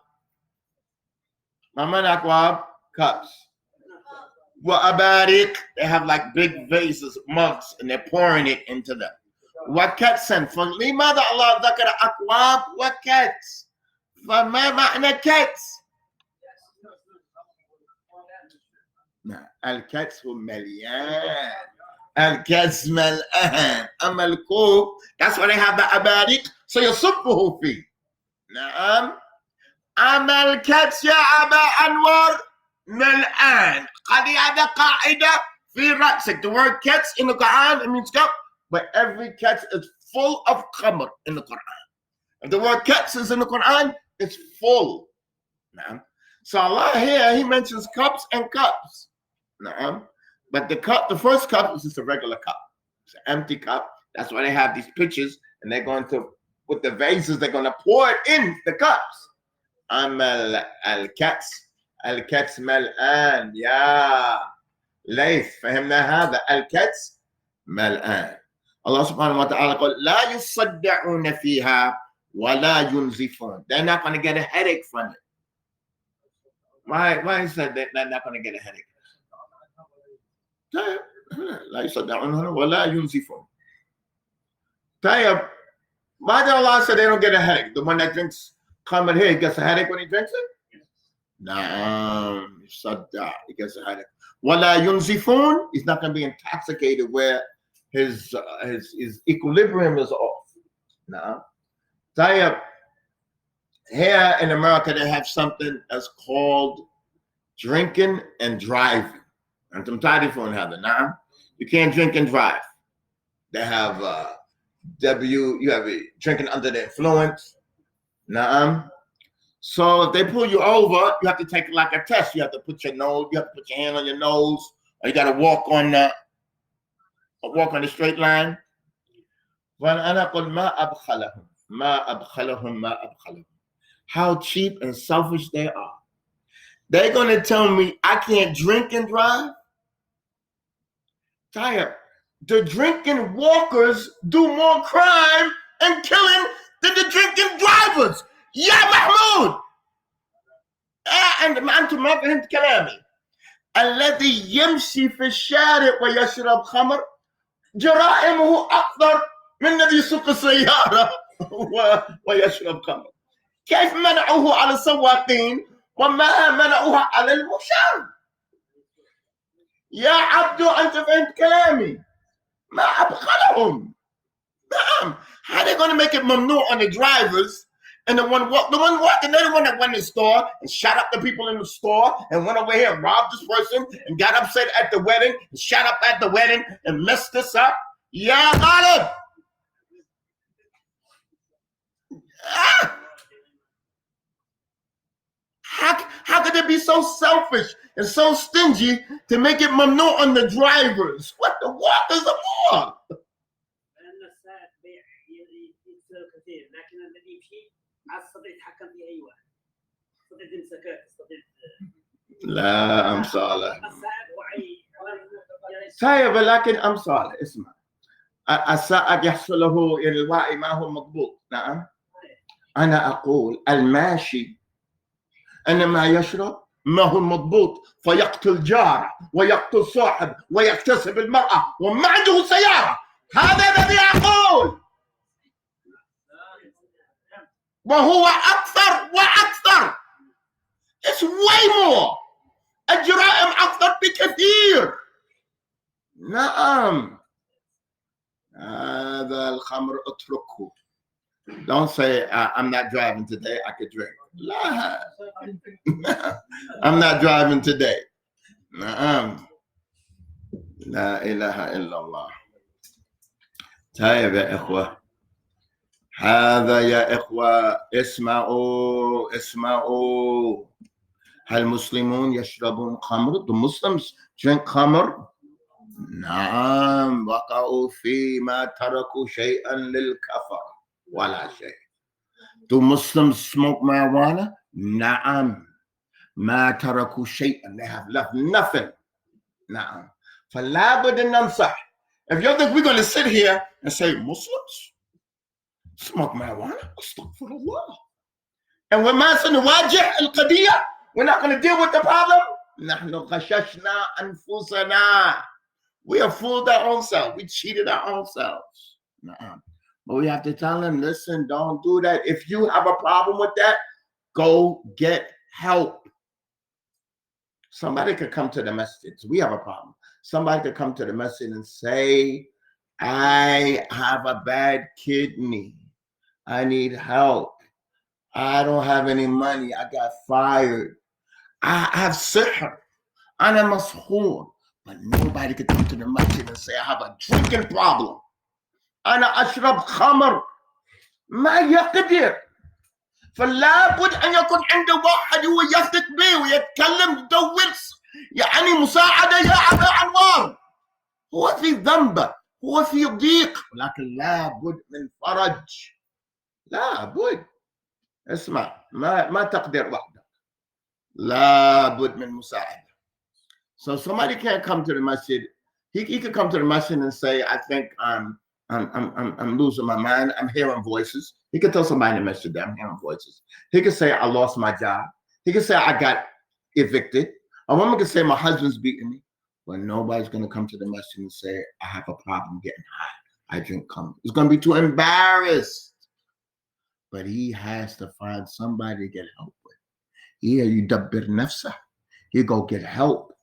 ما معنى أكواب؟ Cups. وأباريق, they have like big vases, mugs, and they're pouring it into them. وكأس. فلماذا الله ذكر أكواب وكأس؟ فما معنى كأس؟ الكأس هو مليان. الكأس ملآن. أما الكوب, that's why they have the أباريق, so يصبه فيه. نعم. أما الكأس يا أبا أنور ملآن. هذا قاعدة في رأسك. The word كأس in the Quran, it means cup, but every كأس is full of khamr in the Quran. If the word كأس is in the Quran, it's full. نعم. So Allah here, he mentions cups and cups. نعم. But the cup, the first cup is just a regular cup. It's an empty cup. That's why they have these pitchers, and they're going to, with the vases, they're going to pour it in the cups. الكأس الكأس ملآن يا ليث. فهمنا هذا؟ الكأس ملآن. Allah subhanahu wa ta'ala قال لا يصدعون فيها ولا ينزفون. They're not going to get a headache from it. Why is that they're not going to get a headache? لا يصدعون ولا ينزفون. طيب, why did Allah say they don't get a headache? The one that drinks khamr here, he gets a headache when he drinks it? No, يصدع, he gets a headache. ولا ينزفون, he's not going to be intoxicated where his equilibrium is off. No. طيب, here in America they have something that's called drinking and driving. أنتم تعرفون هذا. نعم. You can't drink and drive. They have you have a drinking under the influence. نعم. So if they pull you over, you have to take like a test. You have to put your hand on your nose, or you got to walk on the straight line. وأنا أقول ما أبخلهم. How cheap and selfish they are. They're going to tell me I can't drink and drive? Tired. The drinking walkers do more crime and killing than the drinking drivers. يا محمود. أنتم ما فهمت كلامي. الذي يمشي في الشارع ويشرب خمر جرائمه أكثر من الذي يسوق السيارة ويشرب خمر. كيف منعوه على السواقين وما منعوها على المشاة؟ يا عبدو أنت فهمت كلامي. ما أبخلهم. نعم. How are they going to make it ممنوع on the drivers, and the one walking, they're the one that went in the store and shot up the people in the store and went over here and robbed this person and got upset at the wedding and shot up at the wedding and messed this up? يا غالب. How could they be so selfish and so stingy to make it mamnu on the drivers? What the walkers are more? لا أم صالح. طيب ولكن أم صالح اسمع. السائق يحصل له الوعي ما هو مضبوط. نعم. أنا أقول الماشي إنما يشرب ما هو مضبوط فيقتل جاره ويقتل صاحب ويكتسب المرأة وما عنده سيارة. هذا الذي أقول. وهو أكثر وأكثر. It's way more. الجرائم أكثر بكثير. نعم. هذا الخمر اتركه. Don't say I'm not driving today. I could drink. لا. I'm not driving today. لا إله إلا الله. طيب يا إخوة، هذا يا إخوة اسمعوا. هل المسلمون يشربون خمر؟ The Muslims drink خمر؟ نعم، وقعوا فيما تركوا شيئا للكفر ولا شيء. Do Muslims smoke marijuana? نعم، ما تركوا شيئا. They have left nothing. نعم. فلا بد أن ننصح. If you think we're going to sit here and say Muslims smoke marijuana, astaghfirullah, and we're not going to نواجه القضية, we're not going to deal with the problem, نحن غششنا أنفسنا. We have fooled our own selves. We cheated our own selves. But we have to tell them, listen, don't do that. If you have a problem with that, go get help. Somebody could come to the message. We have a problem. Somebody could come to the message and say, I have a bad kidney. I need help. I don't have any money. I got fired. I have sihr. أنا مسحور. But nobody could come to the masjid and say, I have a drinking problem. أنا أشرب خمر. ما يقدر. فلا بد أن يكون عنده واحد هو يثق به ويتكلم يدور يعني مساعدة يا أبا أنوار. هو في ذنب، هو في ضيق، لكن لا بد من فرج. لا بد. اسمع، ما تقدر وحدك. لا بد من مساعدة. So somebody can't come to the masjid. He could come to the masjid and say, I think I'm losing my mind. I'm hearing voices. He could tell somebody in the masjid that I'm hearing voices. He could say, I lost my job. He could say, I got evicted. A woman could say, my husband's beating me. But nobody's going to come to the masjid and say, I have a problem getting high. I drink khamr. He's going to be too embarrassed. But he has to find somebody to get help with. Yeah, you dabbir nafsah. You go get help.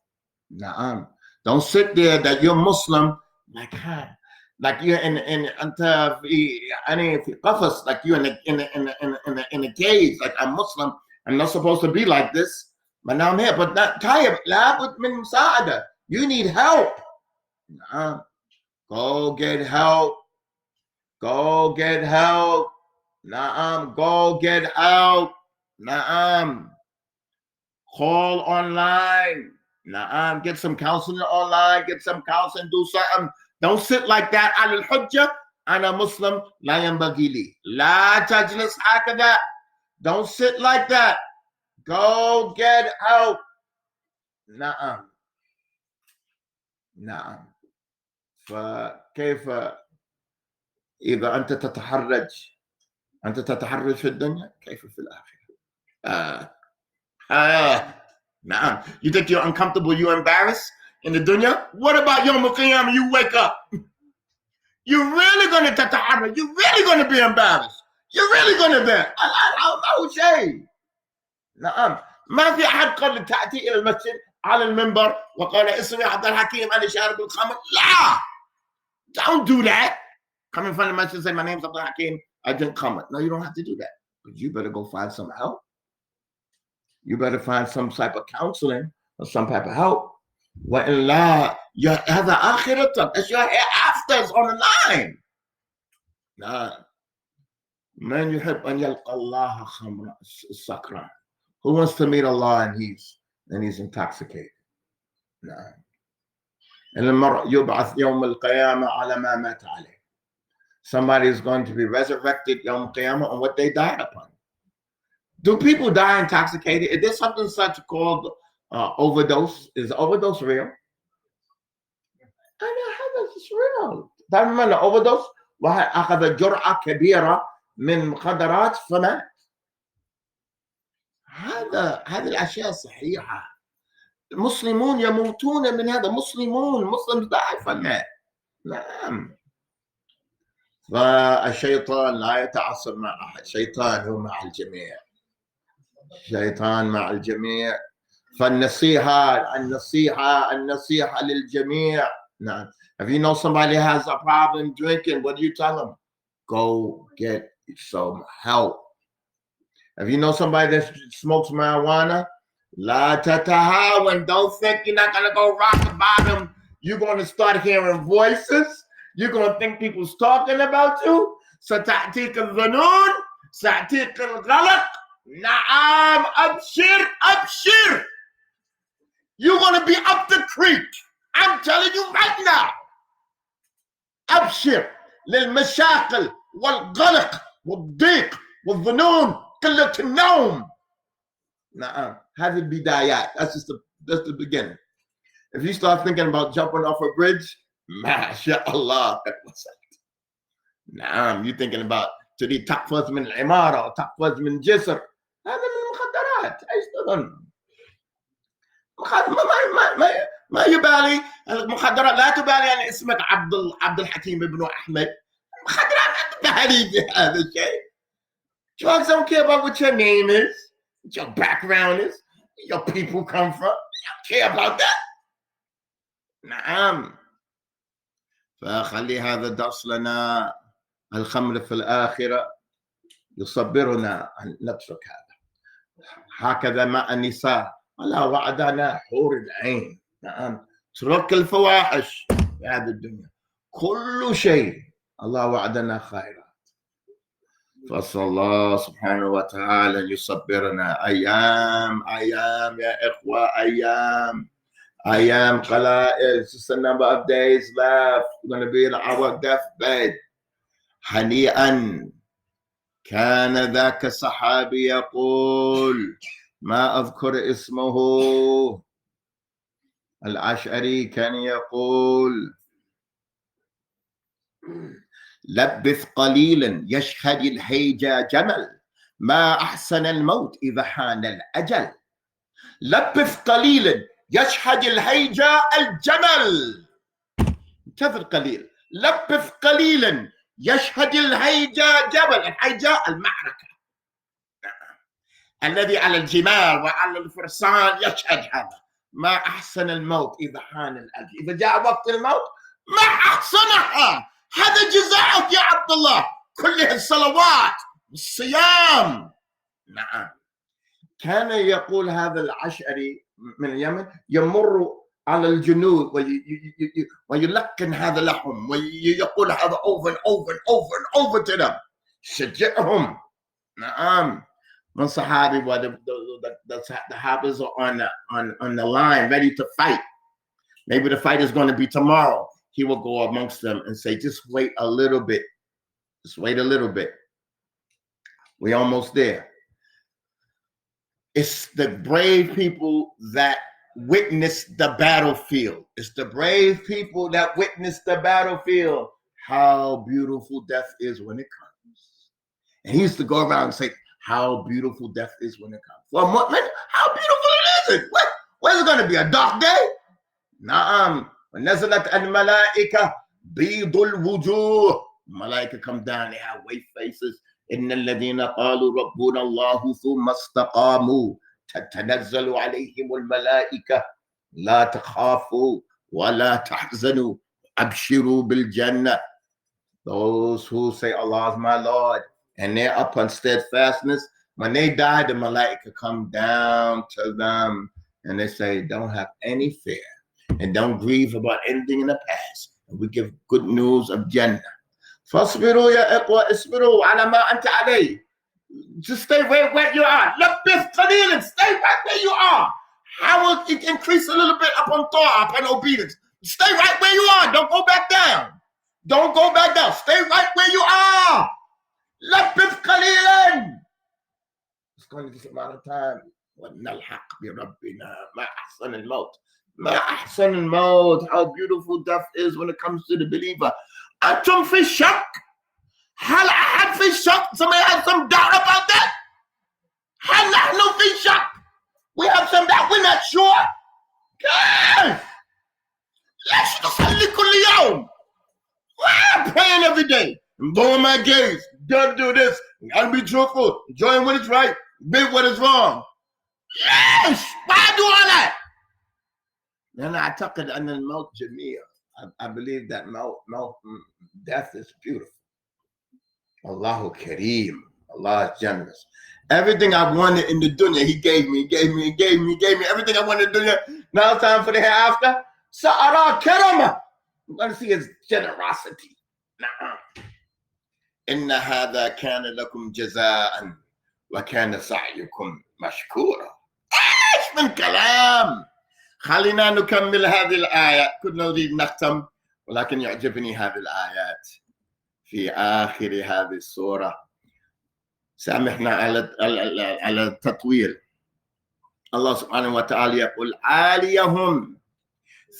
Nah, don't sit there that you're Muslim like you're in قفص, like you're in a cage, like I'm Muslim. I'm not supposed to be like this, but now I'm here. But not tired. لابد من مساعدة. You need help. Nah, go get help. Go get help. Nah, go get help. Nah, call online. Nah, get some counseling online, get some counseling, do something. Don't sit like that. على الحجة أنا مسلم لا ينبغي لي. لا تجلس هكذا. Don't sit like that. Go get help. نعم. نعم. فكيف إذا أنت تتحرج في الدنيا كيف في الآخرة؟ Nah, you think you're uncomfortable, you're embarrassed in the dunya? What about Yom Qiyamah? You wake up. You're really going to tataharra. You're really going to be embarrassed. You're really going to be. أول شيء. نعم. ما في أحد قال تأتي إلى المسجد على المنبر وقال اسمي عبد الحكيم أنا شارب الخمر. لا. Don't do that. Come in front of the masjid and say my name's Abdul Hakim. I drink khamr. No, you don't have to do that. But you better go find some help. You better find some type of counseling or some type of help. وإلا هذا آخرتك. That's your afters on the line. Nah. من يحب أن يلقى الله خمرا سكران. Who wants to meet Allah and he's intoxicated? Nah. المرء يبعث يوم القيامة على ما مات عليه. Somebody is going to be resurrected يوم القيامة on what they died upon. Do people die intoxicated? Is there something such called overdose? Is overdose real? It's real. تعرف من overdose؟ واحد أخذ جرعة كبيرة من مخدرات فمات. هذه الأشياء صحيحة. المسلمون يموتون من هذا. Muslims die from that. نعم. فالشيطان لا يتعصب مع أحد. الشيطان هو مع الجميع. الشيطان مع الجميع. فالنصيحة للجميع. نعم. If you know somebody has a problem drinking, what do you tell them? Go get some help. If you know somebody that smokes marijuana, لا تتهاون. Don't think you're not going to go rock the bottom. You're going to start hearing voices. You're going to think people's talking about you. ستأتيك الظنون سأتيك الغلق. نعم أبشر أبشر. You're going to be up the creek. I'm telling you right now. أبشر للمشاكل والغلق والضيق والظنون قلة النوم. نعم هذه البدايات. That's the beginning. If you start thinking about jumping off a bridge, MashaAllah. نعم you're thinking about تريد تقفز من العمارة أو تقفز من جسر. هذا من المخدرات. ايش تظن؟ ما يبالي المخدرات. لا تبالي أن اسمك عبد الحكيم بن أحمد. المخدرات ما تبالي بهذا الشيء. Drugs don't care about what your name is, what your background is, where your people come from. They don't care about that. نعم. فخلي هذا الدرس لنا. الخمر في الآخرة يصبرنا أن نترك هذا. هكذا مع النساء. الله وعدنا حور العين. نعم. اترك الفواحش في هذه الدنيا. كل شيء الله وعدنا خيرات. فصلى الله سبحانه وتعالى يصبرنا. أيام يا إخوة. أيام قلائل. It's just a number of days left. We're going to be in our deathbed. هنيئا. كان ذاك الصحابي يقول ما أذكر اسمه الأشعري كان يقول لبث قليلا يشهد الهيجا جمل ما أحسن الموت إذا حان الأجل. لبث قليلا يشهد الهيجا الجمل. انتظر قليل. لبث قليلا يشهد الهيجا جبل. الهيجا المعركة الذي على الجمال وعلى الفرسان يشهد هذا. ما أحسن الموت إذا حان الأجل. إذا جاء وقت الموت ما أحسنها. هذا جزاؤك يا عبد الله. كلها الصلوات والصيام. نعم. كان يقول هذا العشعري من اليمن يمر على الجنود ويلقن هذا لهم ويقول هذا over and over to them. شجعهم. نعم. One Sahabi, the Sahabas are on the line, ready to fight. Maybe the fight is going to be tomorrow. He will go amongst them and say, just wait a little bit. Just wait a little bit. We're almost there. It's the brave people that witness the battlefield. It's the brave people that witness the battlefield. How beautiful death is when it comes. And he used to go around and say, how beautiful death is when it comes. Well, how beautiful it is. Where's it going to be? A dark day? Naam. ونزلت الملائكة بيض الوجوه. Malaika come down, they have white faces. إن الذين قالوا ربنا الله ثم استقاموا تتنزل عليهم الملائكة لا تخافوا ولا تحزنوا أبشروا بالجنة. Those who say Allah is my Lord and they're up on steadfastness, when they die, the Malaika come down to them and they say, don't have any fear and don't grieve about anything in the past. And we give good news of Jannah. فاصبروا يا إخوة اصبروا على ما أنت عليه. Just stay where you are. لبث قليلا. Stay right where you are. How will it increase a little bit upon thought, upon obedience? Stay right where you are. Don't go back down. Don't go back down. Stay right where you are. لبث قليلا. It's going to take a lot of time. ونلحق بربنا ما أحسن الموت. ما أحسن الموت. How beautiful death is when it comes to the believer. أنتم في الشك. هل أحد في الشك? Somebody has some doubt about that? هل نحن في شك? We have some doubt. We're not sure. كيف؟ ليش نصلي كل يوم? I'm praying every day. I'm blowing my gaze. Gotta do this. Gotta be truthful. Enjoying what is right. Be what is wrong. Yes. Why do all that? أنا أعتقد أن الموت جميل. I believe that death is beautiful. Allahu Kareem. Allah is generous. Everything I wanted in the dunya, He gave me. Everything I wanted in the dunya. Now it's time for the hereafter. سأرى كرمه. I'm going to see his generosity. نعم. إن هذا كان لكم جزاء وكان سعيكم مشكورا. إيش من كلام. خلينا نكمل هذه الآية. كنا نريد نختم ولكن يعجبني هذه الآيات في آخر هذه السورة. سامحنا على التطويل. الله سبحانه وتعالى يقول عاليهم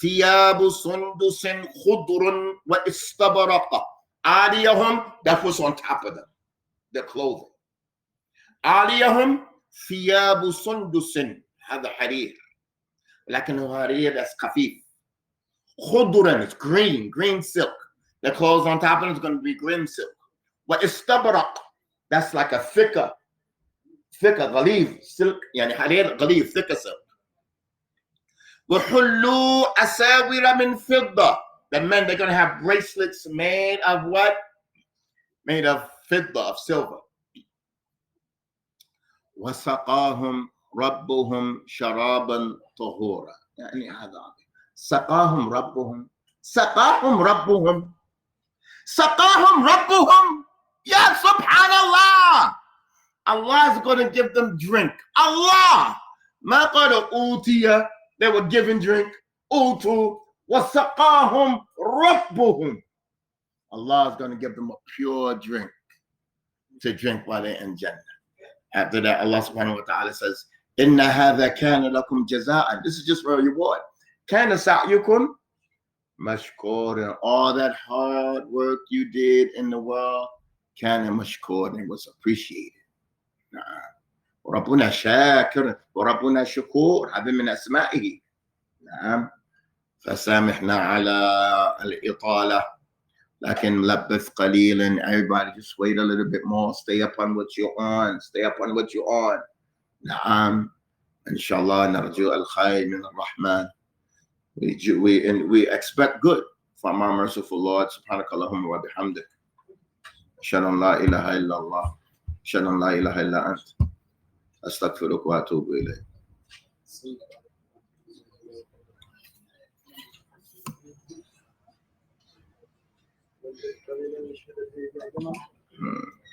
ثياب سندس خضر واستبرق. عاليهم, that was on top of them, the clothing. عاليهم ثياب سندس, هذا حرير لكنه حرير that's خفيف. خضر, it's green silk. The clothes on top of it is going to be green silk. واستبرق, that's like a thicker غليظ silk, يعني حرير غليظ thicker silk. وحلوا أساور من فضة. The men, they're going to have bracelets made of what? Made of fidda, of silver. وسقاهم ربهم شرابا طهورا. يعني هذا سقاهم ربهم يا سبحان الله. Allah is going to give them drink. Allah ما قالوا أوتية, they were given drink. أوتوا وسقاهم ربهم. Allah is going to give them a pure drink to drink while they're in Jannah. After that, Allah subhanahu wa ta'ala says, إِنَّ هَذَا كَانَ لَكُمْ جَزَاءً. This is just for your reward. كَانَ سَعْيُكُمْ مَشْكُورًا. All that hard work you did in the world, كَانَ مَشْكُورًا. It was appreciated. وربنا شاكر وربنا شكور. هذا من أسمائه. نعم. فسامحنا على الإطالة. لكن لبث قليلا. Everybody just wait a little bit more. Stay upon what you're on. نعم. إن شاء الله نرجو الخير من الرحمن. We expect good from our merciful Lord. سبحانك اللهم وبحمدك. أشهد أن لا إله إلا الله. أشهد أن لا إله إلا أنت. أستغفرك وأتوب إليك.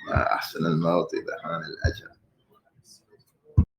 ما أحسن الموت إذا حان الأجل.